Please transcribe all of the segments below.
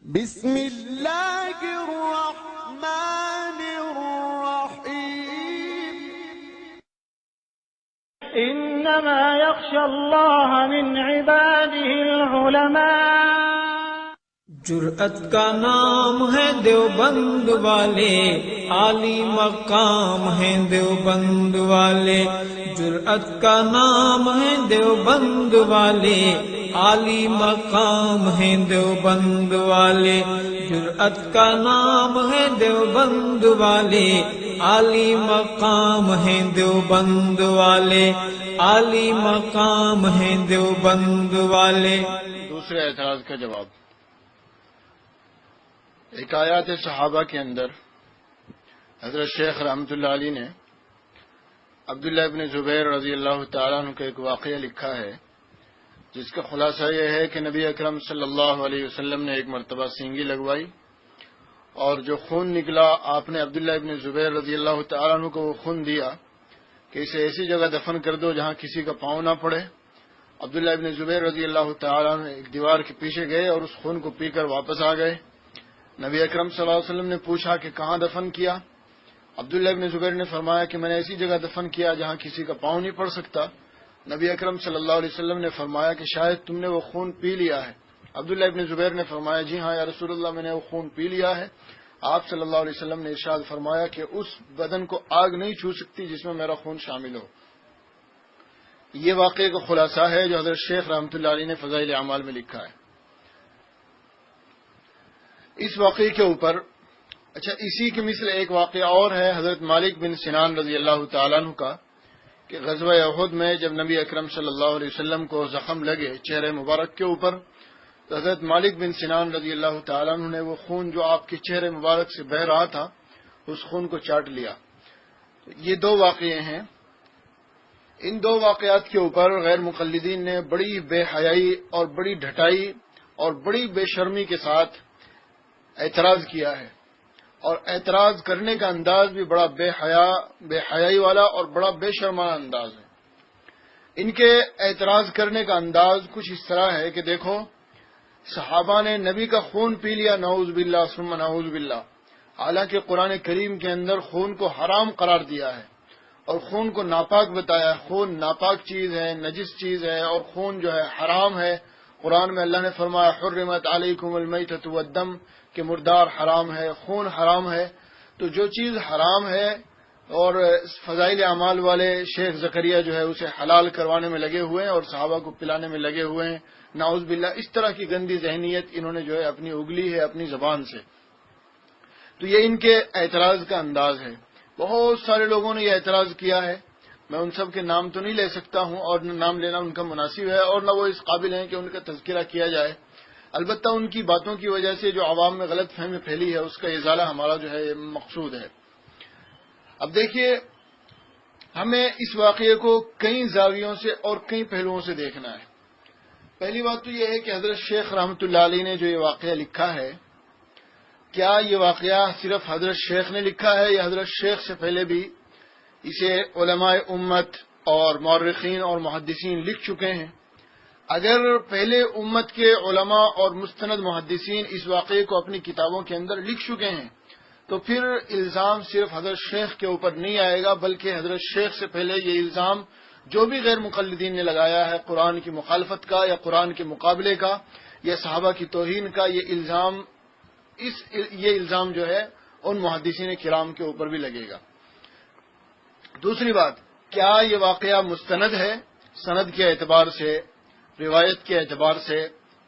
بسم اللہ الرحمن الرحیم انما یخشی اللہ من عباده العلماء۔ جرأت کا نام ہے دیوبند والے، عالی مقام ہیں دیوبند والے۔ جرأت کا نام ہے دیوبند والے، عالی مقام ہیں دیوبند والے۔ جرأت کا نام ہے دیوبند والے، عالی مقام ہیں دیوبند والے، عالی مقام ہیں دیوبند والے۔ دوسرے اعتراض کا جواب، ایک آیات صحابہ کے اندر حضرت شیخ رحمۃ اللہ علیہ نے عبداللہ ابن زبیر رضی اللہ تعالیٰ عنہ کا ایک واقعہ لکھا ہے، جس کا خلاصہ یہ ہے کہ نبی اکرم صلی اللہ علیہ وسلم نے ایک مرتبہ سینگی لگوائی اور جو خون نکلا آپ نے عبداللہ ابن زبیر رضی اللہ تعالیٰ عنہ کو وہ خون دیا کہ اسے ایسی جگہ دفن کر دو جہاں کسی کا پاؤں نہ پڑے۔ عبداللہ ابن زبیر رضی اللہ تعالیٰ عنہ ایک دیوار کے پیچھے گئے اور اس خون کو پی کر واپس آ گئے۔ نبی اکرم صلی اللہ علیہ وسلم نے پوچھا کہ کہاں دفن کیا؟ عبداللہ ابن زبیر نے فرمایا کہ میں نے ایسی جگہ دفن کیا جہاں کسی کا پاؤں نہیں پڑ سکتا۔ نبی اکرم صلی اللہ علیہ وسلم نے فرمایا کہ شاید تم نے وہ خون پی لیا ہے۔ عبداللہ ابن زبیر نے فرمایا جی ہاں یا رسول اللہ، میں نے وہ خون پی لیا ہے۔ آپ صلی اللہ علیہ وسلم نے ارشاد فرمایا کہ اس بدن کو آگ نہیں چھو سکتی جس میں میرا خون شامل ہو۔ یہ واقعے کا خلاصہ ہے جو حضرت شیخ رحمۃ اللہ علیہ نے فضائل اعمال میں لکھا ہے۔ اس واقعے کے اوپر اسی کے مثل ایک واقعہ اور ہے حضرت مالک بن سنان رضی اللہ تعالیٰ عنہ کا، کہ غزوہ احد میں جب نبی اکرم صلی اللہ علیہ وسلم کو زخم لگے چہرے مبارک کے اوپر، تو حضرت مالک بن سنان رضی اللہ تعالیٰ عنہ نے وہ خون جو آپ کے چہرے مبارک سے بہہ رہا تھا اس خون کو چاٹ لیا۔ یہ دو واقعے ہیں۔ ان دو واقعات کے اوپر غیر مقلدین نے بڑی بے حیائی اور بڑی ڈھٹائی اور بڑی بے شرمی کے ساتھ اعتراض کیا ہے، اور اعتراض کرنے کا انداز بھی بڑا بے حیائی والا اور بڑا بے شرمانہ انداز ہے۔ ان کے اعتراض کرنے کا انداز کچھ اس طرح ہے کہ دیکھو، صحابہ نے نبی کا خون پی لیا، نعوذ باللہ ثم نعوذ باللہ، حالانکہ قرآن کریم کے اندر خون کو حرام قرار دیا ہے اور خون کو ناپاک بتایا ہے۔ خون ناپاک چیز ہے، نجس چیز ہے، اور خون جو ہے حرام ہے۔ قرآن میں اللہ نے فرمایا حرمت علیکم المیتۃ والدم، کہ مردار حرام ہے، خون حرام ہے۔ تو جو چیز حرام ہے اور فضائل اعمال والے شیخ زکریا جو ہے اسے حلال کروانے میں لگے ہوئے ہیں اور صحابہ کو پلانے میں لگے ہوئے ہیں، نعوذ باللہ، اس طرح کی گندی ذہنیت انہوں نے جو ہے اپنی اگلی ہے اپنی زبان سے۔ تو یہ ان کے اعتراض کا انداز ہے۔ بہت سارے لوگوں نے یہ اعتراض کیا ہے، میں ان سب کے نام تو نہیں لے سکتا ہوں اور نہ نام لینا ان کا مناسب ہے اور نہ وہ اس قابل ہیں کہ ان کا تذکرہ کیا جائے۔ البتہ ان کی باتوں کی وجہ سے جو عوام میں غلط فہمی پھیلی ہے اس کا ازالہ ہمارا جو ہے یہ مقصود ہے۔ اب دیکھیے، ہمیں اس واقعے کو کئی زاویوں سے اور کئی پہلوؤں سے دیکھنا ہے۔ پہلی بات تو یہ ہے کہ حضرت شیخ رحمۃ اللہ علیہ نے جو یہ واقعہ لکھا ہے، کیا یہ واقعہ صرف حضرت شیخ نے لکھا ہے یا حضرت شیخ سے پہلے بھی اسے علماء امت اور مورخین اور محدثین لکھ چکے ہیں؟ اگر پہلے امت کے علماء اور مستند محدثین اس واقعے کو اپنی کتابوں کے اندر لکھ چکے ہیں تو پھر الزام صرف حضرت شیخ کے اوپر نہیں آئے گا، بلکہ حضرت شیخ سے پہلے یہ الزام جو بھی غیر مقلدین نے لگایا ہے قرآن کی مخالفت کا یا قرآن کے مقابلے کا یا صحابہ کی توہین کا، یہ الزام جو ہے ان محدثین کرام کے اوپر بھی لگے گا۔ دوسری بات، کیا یہ واقعہ مستند ہے؟ سند کے اعتبار سے، روایت کے اعتبار سے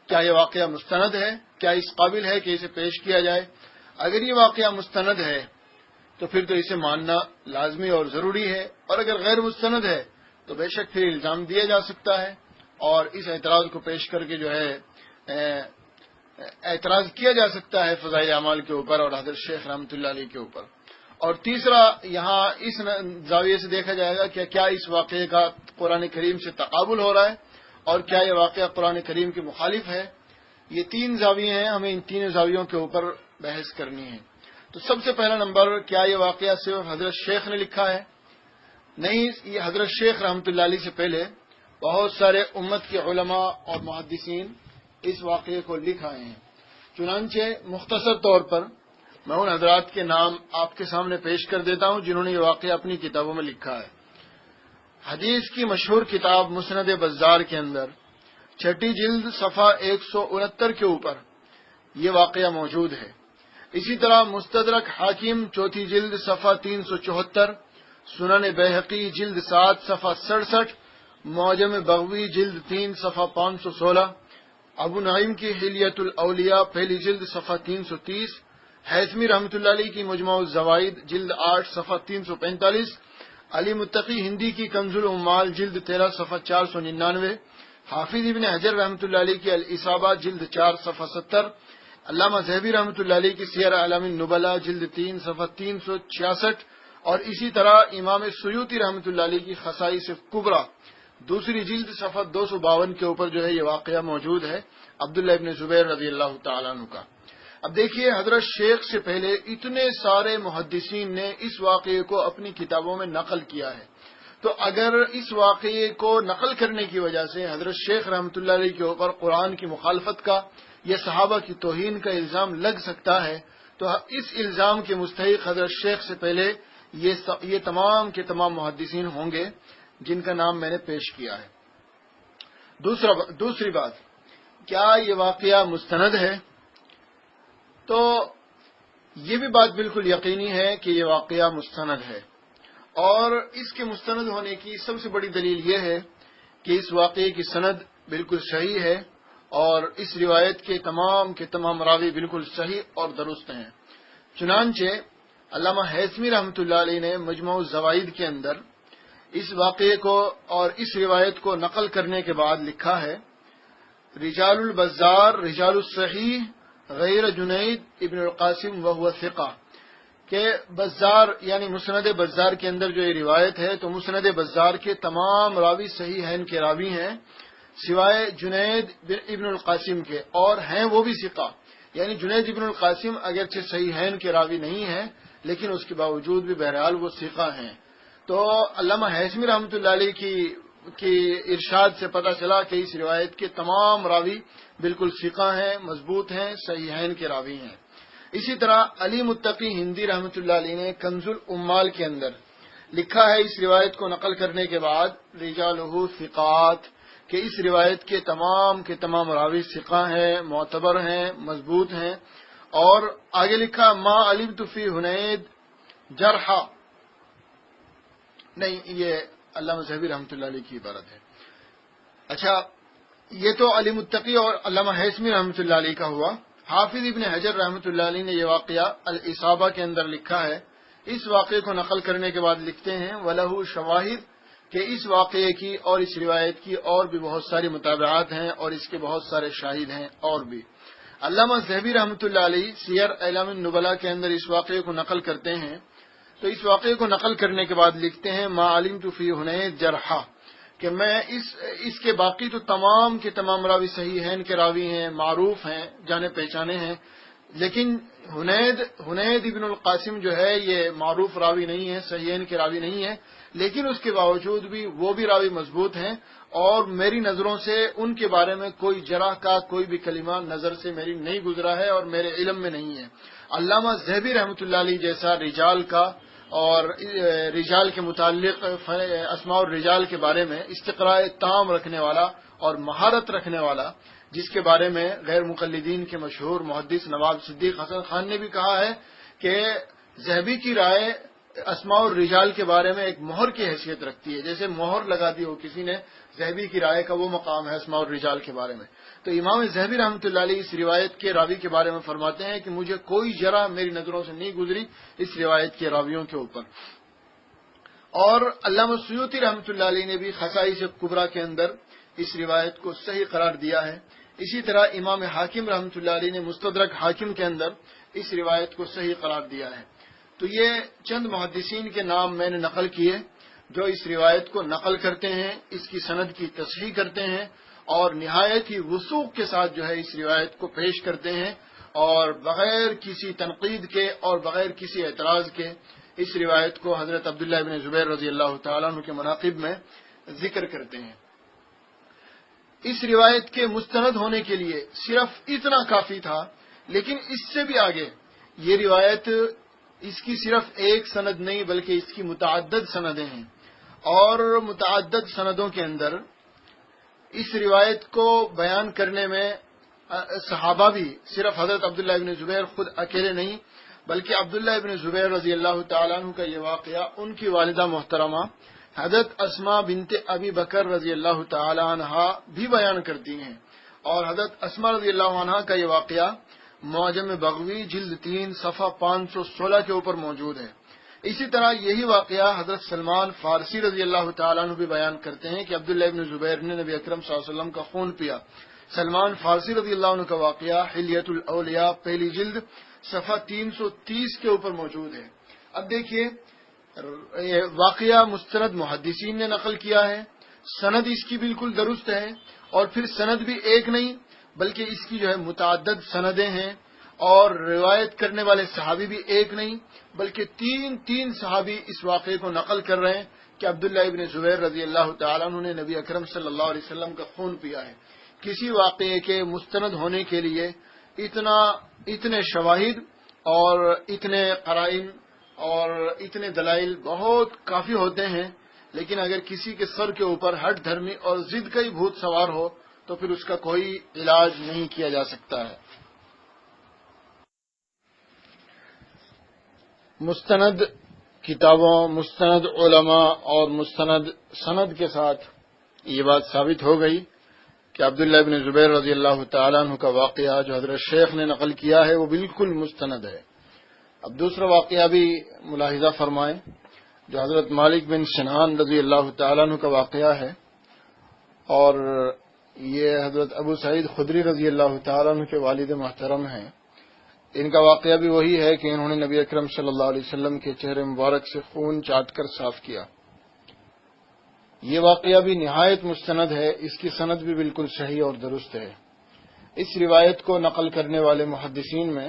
کیا یہ واقعہ مستند ہے؟ کیا اس قابل ہے کہ اسے پیش کیا جائے؟ اگر یہ واقعہ مستند ہے تو پھر تو اسے ماننا لازمی اور ضروری ہے، اور اگر غیر مستند ہے تو بے شک پھر الزام دیا جا سکتا ہے اور اس اعتراض کو پیش کر کے جو ہے اعتراض کیا جا سکتا ہے فضائل اعمال کے اوپر اور حضرت شیخ رحمۃ اللہ علیہ کے اوپر۔ اور تیسرا، یہاں اس زاویے سے دیکھا جائے گا کہ کیا اس واقعے کا قرآن کریم سے تقابل ہو رہا ہے اور کیا یہ واقعہ قرآن کریم کے مخالف ہے۔ یہ تین زاویے ہیں، ہمیں ان تین زاویوں کے اوپر بحث کرنی ہے۔ تو سب سے پہلا نمبر، کیا یہ واقعہ صرف حضرت شیخ نے لکھا ہے؟ نہیں، یہ حضرت شیخ رحمۃ اللہ علیہ سے پہلے بہت سارے امت کے علماء اور محدثین اس واقعے کو لکھ آئے ہیں۔ چنانچہ مختصر طور پر میں ان حضرات کے نام آپ کے سامنے پیش کر دیتا ہوں جنہوں نے یہ واقعہ اپنی کتابوں میں لکھا ہے۔ حدیث کی مشہور کتاب مسند بزار کے اندر 6 جلد صفحہ 169 کے اوپر یہ واقعہ موجود ہے۔ اسی طرح مستدرک حاکم 4 جلد صفحہ 374، سنن بیہقی جلد 7 صفحہ 67، معجم بغوی جلد 3 صفحہ 516، ابو نعیم کی حلیۃ الاولیاء 1 جلد صفحہ 330، حیثمی رحمۃ اللہ علیہ کی مجمع الزوائد جلد 8 صفحہ 345، علی متقی ہندی کی کنز العمال جلد 13 صفحہ 499، حافظ ابن حجر رحمۃ اللہ علیہ کی الاصابہ جلد 4 صفحہ 70، علامہ ذہبی رحمۃ اللہ علیہ کی سیر اعلام النبلاء جلد 3 صفحہ 366، اور اسی طرح امام سیوطی رحمۃ اللہ علیہ کی خصائص کبریٰ 2 جلد صفحہ 252 کے اوپر جو ہے یہ واقعہ موجود ہے عبداللہ ابن زبیر رضی اللہ تعالیٰ عنہ کا۔ اب دیکھیے حضرت شیخ سے پہلے اتنے سارے محدثین نے اس واقعے کو اپنی کتابوں میں نقل کیا ہے، تو اگر اس واقعے کو نقل کرنے کی وجہ سے حضرت شیخ رحمۃ اللہ علیہ کے اوپر قرآن کی مخالفت کا یا صحابہ کی توہین کا الزام لگ سکتا ہے، تو اس الزام کے مستحق حضرت شیخ سے پہلے یہ تمام کے تمام محدثین ہوں گے جن کا نام میں نے پیش کیا ہے۔ دوسری بات، کیا یہ واقعہ مستند ہے؟ تو یہ بھی بات بالکل یقینی ہے کہ یہ واقعہ مستند ہے، اور اس کے مستند ہونے کی سب سے بڑی دلیل یہ ہے کہ اس واقعے کی سند بالکل صحیح ہے اور اس روایت کے تمام راوی بالکل صحیح اور درست ہیں۔ چنانچہ علامہ حیثمی رحمۃ اللہ علیہ نے مجمع الزوائد کے اندر اس واقعے کو اور اس روایت کو نقل کرنے کے بعد لکھا ہے، رجال البزار رجال الصحیح غیر جنید ابن القاسم وهو ثقہ، کہ بزار یعنی مسند بزار کے اندر جو یہ روایت ہے تو مسند بزار کے تمام راوی صحیحین کے راوی ہیں سوائے جنید ابن القاسم کے، اور ہیں وہ بھی ثقہ، یعنی جنید ابن القاسم اگرچہ صحیحین کے راوی نہیں ہیں لیکن اس کے باوجود بھی بہرحال وہ ثقہ ہیں۔ تو علامہ حیثمی رحمۃ اللہ علیہ کی ارشاد سے پتہ چلا کہ اس روایت کے تمام راوی بالکل ثقہ ہیں، مضبوط ہیں، صحیحین کے راوی ہیں۔ اسی طرح علی متقی ہندی رحمۃ اللہ علیہ نے کنز العمال کے اندر لکھا ہے اس روایت کو نقل کرنے کے بعد رجالہ ثقات، کہ اس روایت کے تمام راوی ثقہ ہیں، معتبر ہیں، مضبوط ہیں، اور آگے لکھا ما علمت فی حنید جرحا، نہیں یہ علامہ ذہبی رحمۃ اللہ علیہ کی عبارت ہے۔ اچھا، یہ تو علی متقی اور علامہ حیثمی رحمۃ اللہ علیہ کا ہوا۔ حافظ ابن حجر رحمۃ اللہ علیہ نے یہ واقعہ الاصابہ کے اندر لکھا ہے، اس واقعے کو نقل کرنے کے بعد لکھتے ہیں وَلَهُ شواہد، کہ اس واقعے کی اور اس روایت کی اور بھی بہت ساری متابعات ہیں اور اس کے بہت سارے شاہد ہیں اور بھی۔ علامہ ذہبی رحمۃ اللہ علیہ سیر اعلام النبلاء کے اندر اس واقعے کو نقل کرتے ہیں، تو اس واقعے کو نقل کرنے کے بعد لکھتے ہیں ما علمت فی حنید جرحا، کہ میں اس کے باقی تو تمام کے تمام راوی صحیحین کے راوی ہیں، معروف ہیں، جانے پہچانے ہیں، لیکن حنید ابن القاسم جو ہے یہ معروف راوی نہیں ہے، صحیحین کے راوی نہیں ہے، لیکن اس کے باوجود بھی وہ بھی راوی مضبوط ہیں، اور میری نظروں سے ان کے بارے میں کوئی جرح کا کوئی بھی کلمہ نظر سے میری نہیں گزرا ہے اور میرے علم میں نہیں ہے۔ علامہ ذہبی رحمۃ اللہ علیہ جیسا رجال کا اور رجال کے متعلق اسماء الرجال کے بارے میں استقراء تام رکھنے والا اور مہارت رکھنے والا، جس کے بارے میں غیر مقلدین کے مشہور محدث نواب صدیق حسن خان نے بھی کہا ہے کہ ذہبی کی رائے اسماء الرجال کے بارے میں ایک مہر کی حیثیت رکھتی ہے، جیسے مہر لگا دی ہو کسی نے، ذہبی کی رائے کا وہ مقام ہے اسماء الرجال کے بارے میں۔ تو امام ذہبی رحمۃ اللہ علیہ اس روایت کے راوی کے بارے میں فرماتے ہیں کہ مجھے کوئی جرح میری نظروں سے نہیں گزری اس روایت کے راویوں کے اوپر۔ اور علامہ سیوطی رحمۃ اللہ علیہ نے بھی خصائص کبریٰ کے اندر اس روایت کو صحیح قرار دیا ہے۔ اسی طرح امام حاکم رحمۃ اللہ علیہ نے مستدرک حاکم کے اندر اس روایت کو صحیح قرار دیا ہے۔ تو یہ چند محدثین کے نام میں نے نقل کیے جو اس روایت کو نقل کرتے ہیں، اس کی سند کی تصحیح کرتے ہیں اور نہایت ہی وثوق کے ساتھ جو ہے اس روایت کو پیش کرتے ہیں، اور بغیر کسی تنقید کے اور بغیر کسی اعتراض کے اس روایت کو حضرت عبداللہ ابن زبیر رضی اللہ تعالیٰ عنہ کے مناقب میں ذکر کرتے ہیں۔ اس روایت کے مستند ہونے کے لیے صرف اتنا کافی تھا لیکن اس سے بھی آگے یہ روایت اس کی صرف ایک سند نہیں بلکہ اس کی متعدد سندیں ہیں، اور متعدد سندوں کے اندر اس روایت کو بیان کرنے میں صحابہ بھی صرف حضرت عبداللہ ابن زبیر خود اکیلے نہیں بلکہ عبداللہ ابن زبیر رضی اللہ تعالیٰ عنہ کا یہ واقعہ ان کی والدہ محترمہ حضرت اسماء بنت ابی بکر رضی اللہ تعالیٰ عنہا بھی بیان کرتی ہیں، اور حضرت اسماء رضی اللہ عنہا کا یہ واقعہ معجم بغوی جلد 3 صفحہ 516 کے اوپر موجود ہے۔ اسی طرح یہی واقعہ حضرت سلمان فارسی رضی اللہ تعالیٰ عنہ بھی بیان کرتے ہیں کہ عبداللہ ابن زبیر نے نبی اکرم صلی اللہ علیہ وسلم کا خون پیا۔ سلمان فارسی رضی اللہ عنہ کا واقعہ حلیۃ الاولیاء پہلی جلد صفحہ 330 کے اوپر موجود ہے۔ اب دیکھیے، یہ واقعہ مستند محدثین نے نقل کیا ہے، سند اس کی بالکل درست ہے، اور پھر سند بھی ایک نہیں بلکہ اس کی متعدد سندیں ہیں، اور روایت کرنے والے صحابی بھی ایک نہیں بلکہ تین صحابی اس واقعے کو نقل کر رہے ہیں کہ عبداللہ ابن زبیر رضی اللہ تعالیٰ عنہ نے نبی اکرم صلی اللہ علیہ وسلم کا خون پیا ہے۔ کسی واقعے کے مستند ہونے کے لیے اتنے شواہد اور اتنے قرائن اور اتنے دلائل بہت کافی ہوتے ہیں، لیکن اگر کسی کے سر کے اوپر ہٹ دھرمی اور ضد کا ہی بھوت سوار ہو تو پھر اس کا کوئی علاج نہیں کیا جا سکتا ہے۔ مستند کتابوں، مستند علماء اور مستند سند کے ساتھ یہ بات ثابت ہو گئی کہ عبداللہ ابن زبیر رضی اللہ تعالیٰ عنہ کا واقعہ جو حضرت شیخ نے نقل کیا ہے وہ بالکل مستند ہے۔ اب دوسرا واقعہ بھی ملاحظہ فرمائیں جو حضرت مالک بن سنان رضی اللہ تعالیٰ عنہ کا واقعہ ہے، اور یہ حضرت ابو سعید خدری رضی اللہ تعالیٰ عنہ کے والد محترم ہیں۔ ان کا واقعہ بھی وہی ہے کہ انہوں نے نبی اکرم صلی اللہ علیہ وسلم کے چہرے مبارک سے خون چاٹ کر صاف کیا۔ یہ واقعہ بھی نہایت مستند ہے، اس کی سند بھی بالکل صحیح اور درست ہے۔ اس روایت کو نقل کرنے والے محدثین میں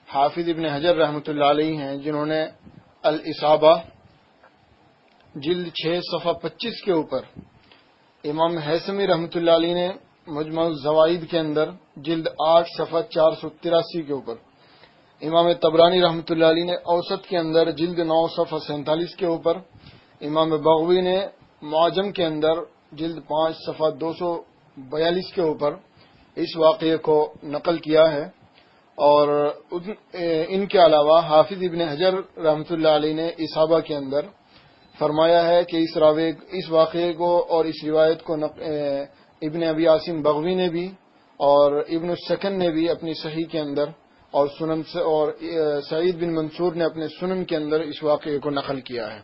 حافظ ابن حجر رحمۃ اللہ علیہ ہیں، جنہوں نے الاصابہ جلد 6 صفحہ 25 کے اوپر، امام حیثمی رحمۃ اللہ علیہ نے مجمع الزوائد کے اندر جلد 8 صفحہ 483 کے اوپر، امام طبرانی رحمۃ اللہ علیہ نے اوسط کے اندر جلد 9 صفحہ 47 کے اوپر، امام بغوی نے معجم کے اندر جلد 5 صفحہ 242 کے اوپر اس واقعے کو نقل کیا ہے، اور ان کے علاوہ حافظ ابن حجر رحمۃ اللہ علیہ نے اصابہ کے اندر فرمایا ہے کہ اس واقعے کو اور اس روایت کو ابن ابی عاصم بغوی نے بھی اور ابن السکن نے بھی اپنی صحیح کے اندر اور سنن اور سعید بن منصور نے اپنے سنن کے اندر اس واقعے کو نقل کیا ہے،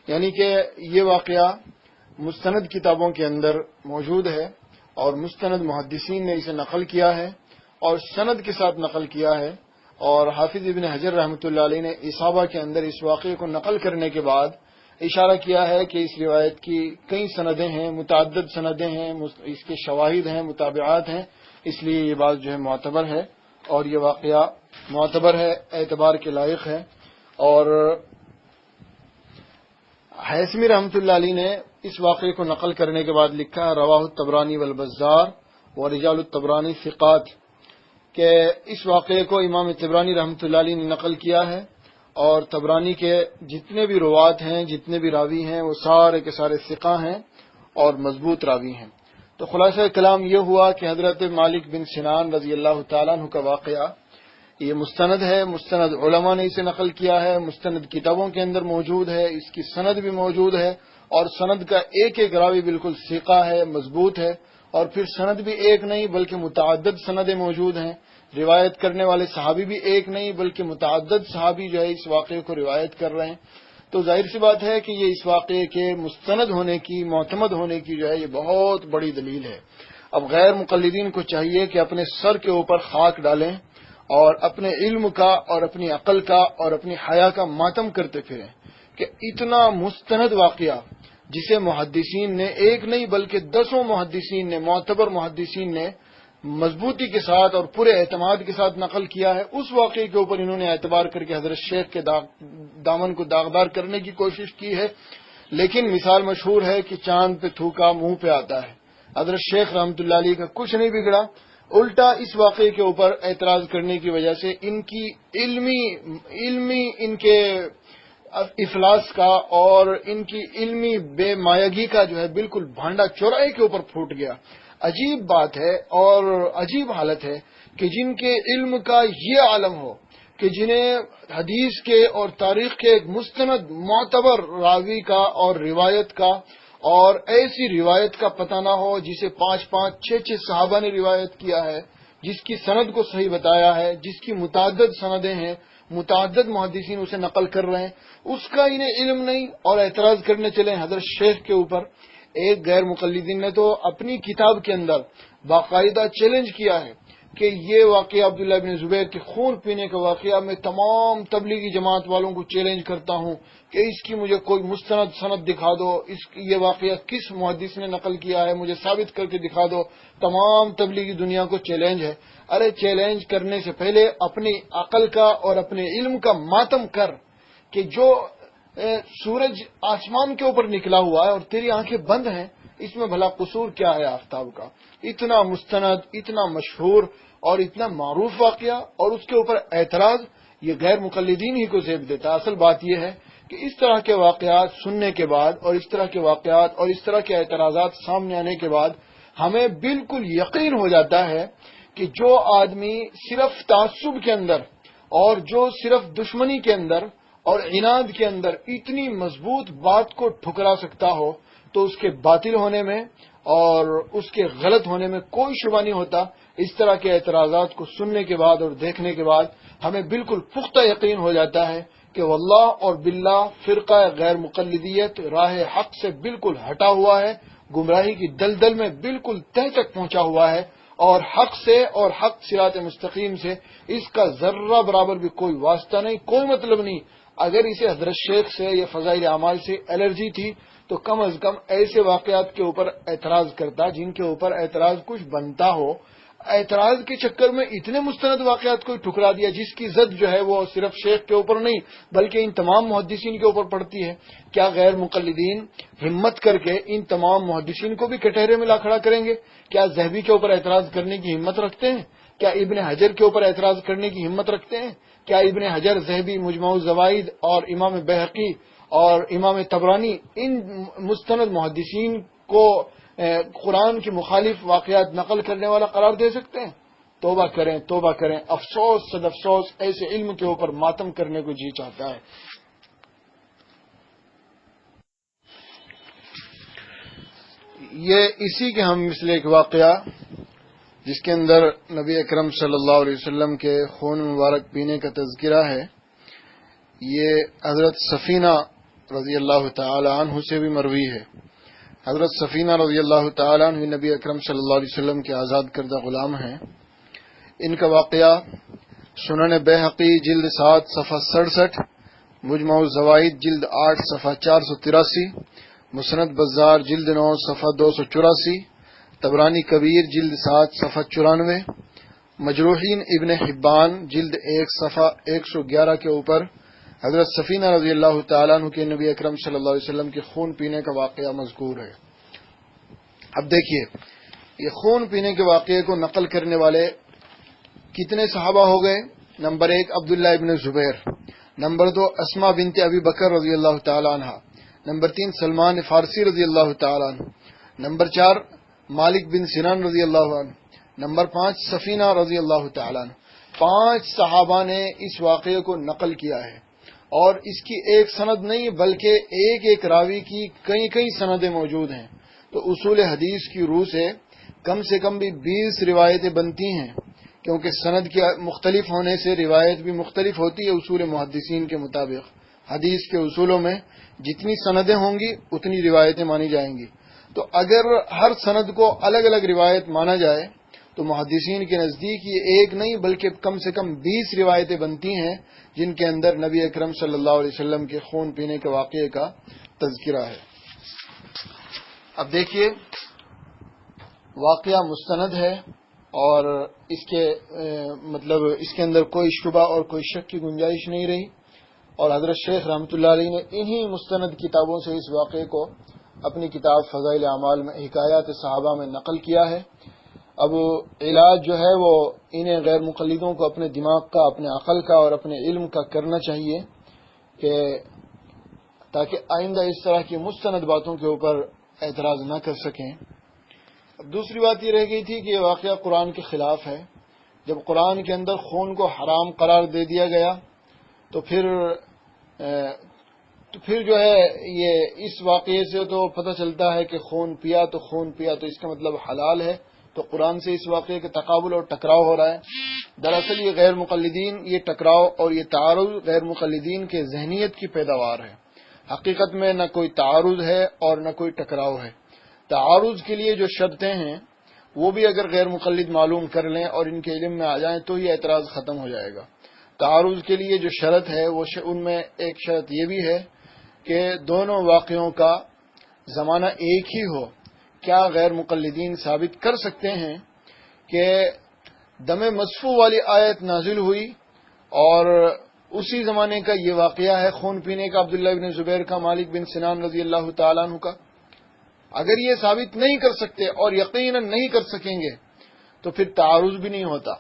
یعنی کہ یہ واقعہ مستند کتابوں کے اندر موجود ہے اور مستند محدثین نے اسے نقل کیا ہے اور سند کے ساتھ نقل کیا ہے، اور حافظ ابن حجر رحمۃ اللہ علیہ نے اصابہ کے اندر اس واقعے کو نقل کرنے کے بعد اشارہ کیا ہے کہ اس روایت کی کئی سندیں ہیں، متعدد سندیں ہیں، اس کے شواہد ہیں، متابعات ہیں، اس لیے یہ بات معتبر ہے اور یہ واقعہ معتبر ہے، اعتبار کے لائق ہے۔ اور حیثمی رحمۃ اللہ علیہ نے اس واقعے کو نقل کرنے کے بعد لکھا ہے رواہ الطبرانی والبزار ورجال الطبرانی ثقات، کہ اس واقعے کو امام طبرانی رحمۃ اللہ علیہ نے نقل کیا ہے، اور طبرانی کے جتنے بھی روات ہیں، جتنے بھی راوی ہیں، وہ سارے کے سارے ثقہ ہیں اور مضبوط راوی ہیں۔ تو خلاصہ کلام یہ ہوا کہ حضرت مالک بن سنان رضی اللہ تعالیٰ عنہ کا واقعہ یہ مستند ہے، مستند علماء نے اسے نقل کیا ہے، مستند کتابوں کے اندر موجود ہے، اس کی سند بھی موجود ہے، اور سند کا ایک ایک راوی بالکل ثقہ ہے، مضبوط ہے، اور پھر سند بھی ایک نہیں بلکہ متعدد سندیں موجود ہیں، روایت کرنے والے صحابی بھی ایک نہیں بلکہ متعدد صحابی اس واقعے کو روایت کر رہے ہیں۔ تو ظاہر سی بات ہے کہ یہ اس واقعے کے مستند ہونے کی، معتمد ہونے کی یہ بہت بڑی دلیل ہے۔ اب غیر مقلدین کو چاہیے کہ اپنے سر کے اوپر خاک ڈالیں اور اپنے علم کا اور اپنی عقل کا اور اپنی حیا کا ماتم کرتے پھریں کہ اتنا مستند واقعہ جسے محدثین نے ایک نہیں بلکہ 10 محدثین نے، معتبر محدثین نے مضبوطی کے ساتھ اور پورے اعتماد کے ساتھ نقل کیا ہے، اس واقعے کے اوپر انہوں نے اعتبار کر کے حضرت شیخ کے دامن کو داغدار کرنے کی کوشش کی ہے۔ لیکن مثال مشہور ہے کہ چاند پہ تھوکا منہ پہ آتا ہے۔ حضرت شیخ رحمۃ اللہ علیہ کا کچھ نہیں بگڑا، الٹا اس واقعے کے اوپر اعتراض کرنے کی وجہ سے ان کی علمی ان کے افلاس کا اور ان کی علمی بے مایگی کا جو ہے بالکل بھانڈا چوراہے کے اوپر پھوٹ گیا. عجیب بات ہے اور عجیب حالت ہے کہ جن کے علم کا یہ عالم ہو کہ جنہیں حدیث کے اور تاریخ کے ایک مستند معتبر راوی کا اور روایت کا اور ایسی روایت کا پتہ نہ ہو جسے 5 6 صحابہ نے روایت کیا ہے، جس کی سند کو صحیح بتایا ہے، جس کی متعدد سندیں ہیں، متعدد محدثین اسے نقل کر رہے ہیں، اس کا انہیں علم نہیں اور اعتراض کرنے چلے حضرت شیخ کے اوپر. ایک غیر مقلدین نے تو اپنی کتاب کے اندر باقاعدہ چیلنج کیا ہے کہ یہ واقعہ عبداللہ بن زبیر کے خون پینے کا واقعہ میں تمام تبلیغی جماعت والوں کو چیلنج کرتا ہوں کہ اس کی مجھے کوئی مستند سند دکھا دو، یہ واقعہ کس محدث نے نقل کیا ہے مجھے ثابت کر کے دکھا دو. تمام تبلیغی دنیا کو چیلنج ہے. ارے چیلنج کرنے سے پہلے اپنی عقل کا اور اپنے علم کا ماتم کر کہ جو سورج آسمان کے اوپر نکلا ہوا ہے اور تیری آنکھیں بند ہیں، اس میں بھلا قصور کیا ہے آفتاب کا؟ اتنا مستند، اتنا مشہور اور اتنا معروف واقعہ اور اس کے اوپر اعتراض، یہ غیر مقلدین ہی کو زیب دیتا ہے. اصل بات یہ ہے کہ اس طرح کے واقعات سننے کے بعد اور اس طرح کے واقعات اور اس طرح کے اعتراضات سامنے آنے کے بعد ہمیں بالکل یقین ہو جاتا ہے کہ جو آدمی صرف تعصب کے اندر اور جو صرف دشمنی کے اندر اور عناد کے اندر اتنی مضبوط بات کو ٹھکرا سکتا ہو تو اس کے باطل ہونے میں اور اس کے غلط ہونے میں کوئی شبہ نہیں ہوتا. اس طرح کے اعتراضات کو سننے کے بعد اور دیکھنے کے بعد ہمیں بالکل پختہ یقین ہو جاتا ہے کہ واللہ اور باللہ فرقہ غیر مقلدیت راہ حق سے بالکل ہٹا ہوا ہے، گمراہی کی دلدل میں بالکل تہ تک پہنچا ہوا ہے اور حق سے اور حق صراط مستقیم سے اس کا ذرہ برابر بھی کوئی واسطہ نہیں، کوئی مطلب نہیں. اگر اسے حضرت شیخ سے یا فضائل اعمال سے الرجی تھی تو کم از کم ایسے واقعات کے اوپر اعتراض کرتا جن کے اوپر اعتراض کچھ بنتا ہو. اعتراض کے چکر میں اتنے مستند واقعات کو ٹھکرا دیا جس کی زد جو ہے وہ صرف شیخ کے اوپر نہیں بلکہ ان تمام محدثین کے اوپر پڑتی ہے. کیا غیر مقلدین ہمت کر کے ان تمام محدثین کو بھی کٹہرے میں لا کھڑا کریں گے؟ کیا ذہبی کے اوپر اعتراض کرنے کی ہمت رکھتے ہیں؟ کیا ابن حجر کے اوپر اعتراض کرنے کی ہمت رکھتے ہیں؟ کیا ابن حجر، ذہبی، مجمع الزوائد اور امام بہقی اور امام طبرانی ان مستند محدثین کو قرآن کی مخالف واقعات نقل کرنے والا قرار دے سکتے ہیں؟ توبہ کریں، توبہ کریں. افسوس صد افسوس ایسے علم کے اوپر ماتم کرنے کو جی چاہتا ہے. یہ اسی کے ہم مثل ایک واقعہ جس کے اندر نبی اکرم صلی اللہ علیہ وسلم کے خون مبارک پینے کا تذکرہ ہے، یہ حضرت سفینہ رضی اللہ تعالی عنہ سے بھی مروی ہے. حضرت سفینہ رضی اللہ تعالی عنہ نبی اکرم صلی اللہ علیہ وسلم کے آزاد کردہ غلام ہیں. ان کا واقعہ سنن بہقی جلد 7 صفحہ 67، مجمع الزوائد جلد 8 صفحہ 483، مسند بزار جلد 9 صفحہ 284، طبرانی کبیر جلد 7 صفحہ 94، مجروحین ابن حبان جلد 1 صفحہ 111 کے اوپر حضرت سفینہ رضی اللہ تعالیٰ عنہ کے نبی اکرم صلی اللہ علیہ وسلم کے خون پینے کا واقعہ مذکور ہے. اب دیکھیے یہ خون پینے کے واقعے کو نقل کرنے والے کتنے صحابہ ہو گئے؟ نمبر 1 عبداللہ ابن زبیر، نمبر 2 اسما بنت ابی بکر رضی اللہ تعالیٰ عنہ، نمبر 3 سلمان فارسی رضی اللہ تعالیٰ عنہ، نمبر 4 مالک بن سنان رضی اللہ عنہ، نمبر 5 سفینہ رضی اللہ تعالیٰ عنہ. 5 صحابہ نے اس واقعے کو نقل کیا ہے اور اس کی ایک سند نہیں بلکہ ایک ایک راوی کی کئی سندیں موجود ہیں. تو اصول حدیث کی روح سے کم بھی 20 روایتیں بنتی ہیں، کیونکہ سند کے مختلف ہونے سے روایت بھی مختلف ہوتی ہے. اصول محدثین کے مطابق حدیث کے اصولوں میں جتنی سندیں ہوں گی اتنی روایتیں مانی جائیں گی. تو اگر ہر سند کو الگ الگ روایت مانا جائے تو محدثین کے نزدیک یہ ایک نہیں بلکہ کم سے کم 20 روایتیں بنتی ہیں جن کے اندر نبی اکرم صلی اللہ علیہ وسلم کے خون پینے کے واقعے کا تذکرہ ہے. اب دیکھیے واقعہ مستند ہے اور اس کے اندر کوئی شبہ اور کوئی شک کی گنجائش نہیں رہی، اور حضرت شیخ رحمۃ اللہ علیہ نے انہی مستند کتابوں سے اس واقعے کو اپنی کتاب فضائل اعمال میں حکایات صحابہ میں نقل کیا ہے. اب علاج جو ہے وہ انہیں غیر مقلدوں کو اپنے دماغ کا، اپنے عقل کا اور اپنے علم کا کرنا چاہیے کہ تاکہ آئندہ اس طرح کی مستند باتوں کے اوپر اعتراض نہ کر سکیں۔ اب دوسری بات یہ رہ گئی تھی کہ یہ واقعہ قرآن کے خلاف ہے۔ جب قرآن کے اندر خون کو حرام قرار دے دیا گیا تو پھر جو ہے یہ اس واقعے سے تو پتہ چلتا ہے کہ خون پیا تو اس کا مطلب حلال ہے، تو قرآن سے اس واقعے کے تقابل اور ٹکراؤ ہو رہا ہے۔ دراصل یہ غیر مقلدین، یہ ٹکراؤ اور یہ تعارض غیر مقلدین کے ذہنیت کی پیداوار ہے۔ حقیقت میں نہ کوئی تعارض ہے اور نہ کوئی ٹکراؤ ہے۔ تعارض کے لیے جو شرطیں ہیں وہ بھی اگر غیر مقلد معلوم کر لیں اور ان کے علم میں آ جائیں تو یہ اعتراض ختم ہو جائے گا۔ تعارض کے لیے جو شرط ہے وہ ان میں ایک شرط یہ بھی ہے کہ دونوں واقعوں کا زمانہ ایک ہی ہو۔ کیا غیر مقلدین ثابت کر سکتے ہیں کہ دم مصفوع والی آیت نازل ہوئی اور اسی زمانے کا یہ واقعہ ہے خون پینے کا عبداللہ بن زبیر کا، مالک بن سنان رضی اللہ تعالیٰ عنہ کا؟ اگر یہ ثابت نہیں کر سکتے اور یقیناً نہیں کر سکیں گے تو پھر تعارض بھی نہیں ہوتا،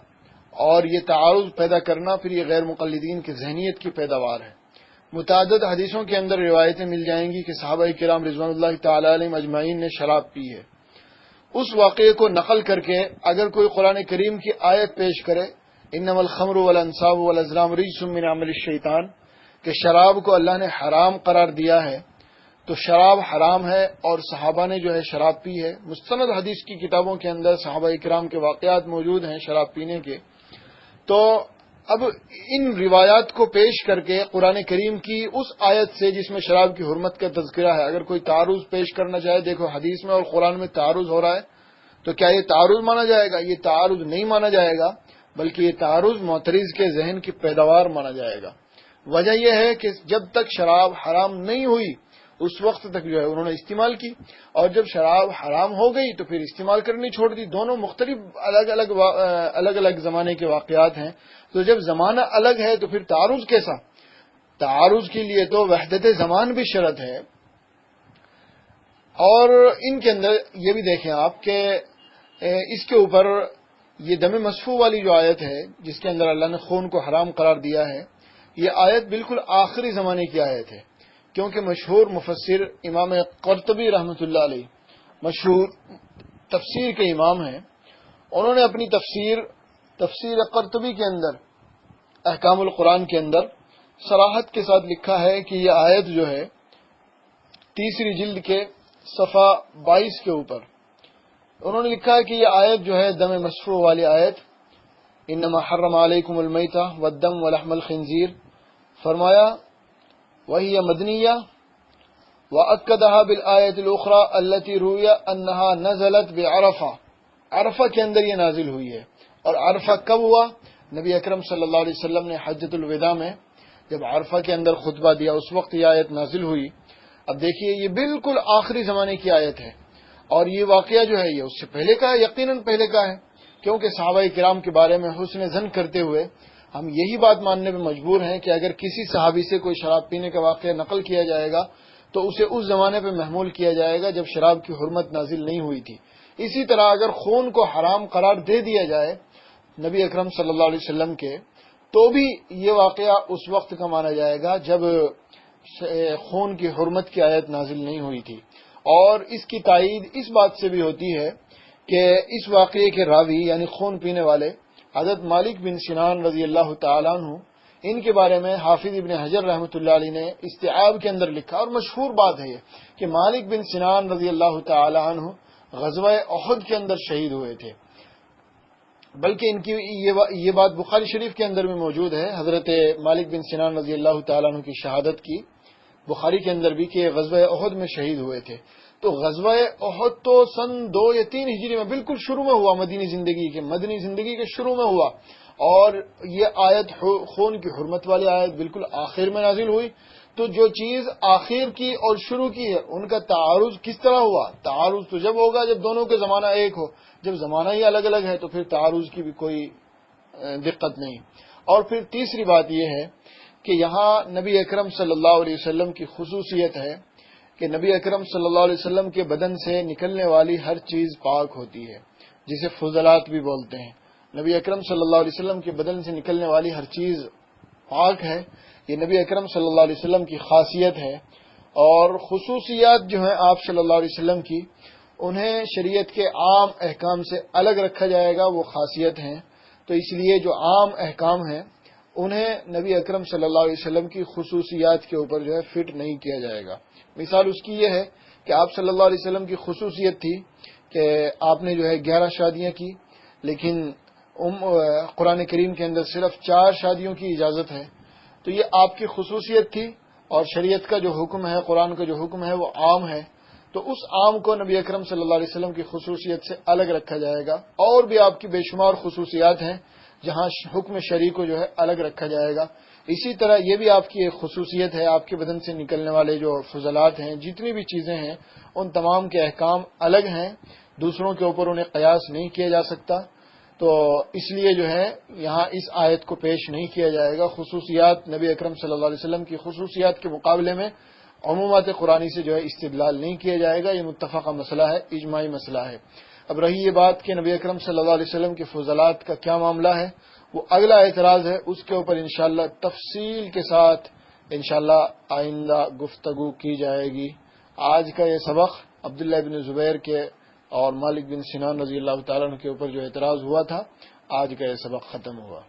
اور یہ تعارض پیدا کرنا پھر یہ غیر مقلدین کی ذہنیت کی پیداوار ہے۔ متعدد حدیثوں کے اندر روایتیں مل جائیں گی کہ صحابہ کرام رضوان اللہ تعالی علیہم اجمعین نے شراب پی ہے۔ اس واقعے کو نقل کر کے اگر کوئی قرآن کریم کی آیت پیش کرے انما الخمر والانصاب والازلام رجس من عمل الشیطان، کہ شراب کو اللہ نے حرام قرار دیا ہے تو شراب حرام ہے اور صحابہ نے جو ہے شراب پی ہے۔ مستند حدیث کی کتابوں کے اندر صحابہ کرام کے واقعات موجود ہیں شراب پینے کے۔ تو اب ان روایات کو پیش کر کے قرآن کریم کی اس آیت سے جس میں شراب کی حرمت کا تذکرہ ہے اگر کوئی تعارض پیش کرنا چاہے، دیکھو حدیث میں اور قرآن میں تعارض ہو رہا ہے، تو کیا یہ تعارض مانا جائے گا؟ یہ تعارض نہیں مانا جائے گا، بلکہ یہ تعارض معترض کے ذہن کی پیداوار مانا جائے گا۔ وجہ یہ ہے کہ جب تک شراب حرام نہیں ہوئی اس وقت تک جو ہے انہوں نے استعمال کی، اور جب شراب حرام ہو گئی تو پھر استعمال کرنی چھوڑ دی۔ دونوں مختلف الگ الگ زمانے کے واقعات ہیں، تو جب زمانہ الگ ہے تو پھر تعارض کیسا؟ تعارض کے لیے تو وحدت زمان بھی شرط ہے۔ اور ان کے اندر یہ بھی دیکھیں آپ کہ اس کے اوپر یہ دم مصفوع والی جو آیت ہے جس کے اندر اللہ نے خون کو حرام قرار دیا ہے، یہ آیت بالکل آخری زمانے کی آیت ہے، کیونکہ مشہور مفسر امام قرطبی رحمۃ اللہ علیہ مشہور تفسیر کے امام ہیں، انہوں نے اپنی تفسیر قرطبی کے اندر احکام القرآن کے اندر صراحت کے ساتھ لکھا ہے کہ یہ آیت جو ہے تیسری جلد کے صفحہ 22 کے اوپر انہوں نے لکھا ہے کہ یہ آیت جو ہے دم مصفوع والی آیت، انما حرم علیکم المیتہ والدم ولحم الخنزیر، فرمایا وہی مدنیہ وأکدہا بالآیت الاخری التي روی انہا نزلت بعرفہ، عرفہ کے اندر یہ نازل ہوئی ہے۔ اور عرفہ کب ہوا؟ نبی اکرم صلی اللہ علیہ وسلم نے حجۃ الوداع میں جب عرفہ کے اندر خطبہ دیا اس وقت یہ آیت نازل ہوئی۔ اب دیکھیے یہ بالکل آخری زمانے کی آیت ہے، اور یہ واقعہ جو ہے یہ اس سے پہلے کا ہے، یقیناً پہلے کا ہے، کیونکہ صحابہ کرام کے بارے میں حسن ظن کرتے ہوئے ہم یہی بات ماننے میں مجبور ہیں کہ اگر کسی صحابی سے کوئی شراب پینے کا واقعہ نقل کیا جائے گا تو اسے اس زمانے پہ محمول کیا جائے گا جب شراب کی حرمت نازل نہیں ہوئی تھی۔ اسی طرح اگر خون کو حرام قرار دے دیا جائے نبی اکرم صلی اللہ علیہ وسلم کے، تو بھی یہ واقعہ اس وقت کا مانا جائے گا جب خون کی حرمت کی آیت نازل نہیں ہوئی تھی۔ اور اس کی تائید اس بات سے بھی ہوتی ہے کہ اس واقعے کے راوی یعنی خون پینے والے حضرت مالک بن سنان رضی اللہ تعالیٰ عنہ، ان کے بارے میں حافظ ابن حجر رحمۃ اللہ علیہ نے استیعاب کے اندر لکھا، اور مشہور بات ہے یہ کہ مالک بن سنان رضی اللہ تعالیٰ عنہ غزوہ احد کے اندر شہید ہوئے تھے، بلکہ ان کی یہ بات بخاری شریف کے اندر بھی موجود ہے، حضرت مالک بن سنان رضی اللہ تعالیٰ عنہ کی شہادت کی بخاری کے اندر بھی کہ غزوہ احد میں شہید ہوئے تھے۔ تو غزوہ احد تو سن 2 یا 3 ہجری میں بالکل شروع میں ہوا، مدنی زندگی کے شروع میں ہوا، اور یہ آیت خون کی حرمت والی آیت بالکل آخر میں نازل ہوئی۔ تو جو چیز آخر کی اور شروع کی ہے ان کا تعارض کس طرح ہوا؟ تعارض تو جب ہوگا جب دونوں کے زمانہ ایک ہو، جب زمانہ ہی الگ الگ ہے تو پھر تعارض کی بھی کوئی دقت نہیں۔ اور پھر تیسری بات یہ ہے کہ یہاں نبی اکرم صلی اللہ علیہ وسلم کی خصوصیت ہے کہ نبی اکرم صلی اللہ علیہ وسلم کے بدن سے نکلنے والی ہر چیز پاک ہوتی ہے، جسے فضلات بھی بولتے ہیں. نبی اکرم صلی اللہ علیہ وسلم کے بدن سے نکلنے والی ہر چیز پاک ہے. یہ نبی اکرم صلی اللہ علیہ وسلم کی خاصیت ہے، اور خصوصیات جو ہیں آپ صلی اللہ علیہ وسلم کی، انہیں شریعت کے عام احکام سے الگ رکھا جائے گا، وہ خاصیت ہیں. تو اس لیے جو عام احکام ہیں انہیں نبی اکرم صلی اللہ علیہ وسلم کی خصوصیات کے اوپر جو ہے فٹ نہیں کیا جائے گا. مثال اس کی یہ ہے کہ آپ صلی اللہ علیہ وسلم کی خصوصیت تھی کہ آپ نے جو ہے 11 شادیاں کی، لیکن قرآن کریم کے اندر صرف 4 شادیوں کی اجازت ہے. تو یہ آپ کی خصوصیت تھی، اور شریعت کا جو حکم ہے، قرآن کا جو حکم ہے وہ عام ہے. تو اس عام کو نبی اکرم صلی اللہ علیہ وسلم کی خصوصیت سے الگ رکھا جائے گا. اور بھی آپ کی بے شمار خصوصیات ہیں جہاں حکم شرعی کو جو ہے الگ رکھا جائے گا. اسی طرح یہ بھی آپ کی ایک خصوصیت ہے، آپ کے بدن سے نکلنے والے جو فضلات ہیں، جتنی بھی چیزیں ہیں، ان تمام کے احکام الگ ہیں، دوسروں کے اوپر انہیں قیاس نہیں کیا جا سکتا. تو اس لیے جو ہے یہاں اس آیت کو پیش نہیں کیا جائے گا. خصوصیات نبی اکرم صلی اللہ علیہ وسلم کی خصوصیات کے مقابلے میں عمومات قرآنی سے جو ہے استدلال نہیں کیا جائے گا. یہ متفقہ مسئلہ ہے، اجماعی مسئلہ ہے. اب رہی یہ بات کہ نبی اکرم صلی اللہ علیہ وسلم کے فضلات کا کیا معاملہ ہے، وہ اگلا اعتراض ہے. اس کے اوپر انشاءاللہ تفصیل کے ساتھ انشاءاللہ آئندہ گفتگو کی جائے گی. آج کا یہ سبق عبداللہ بن زبیر کے اور مالک بن سنان رضی اللہ تعالیٰ عنہ کے اوپر جو اعتراض ہوا تھا، آج کا یہ سبق ختم ہوا.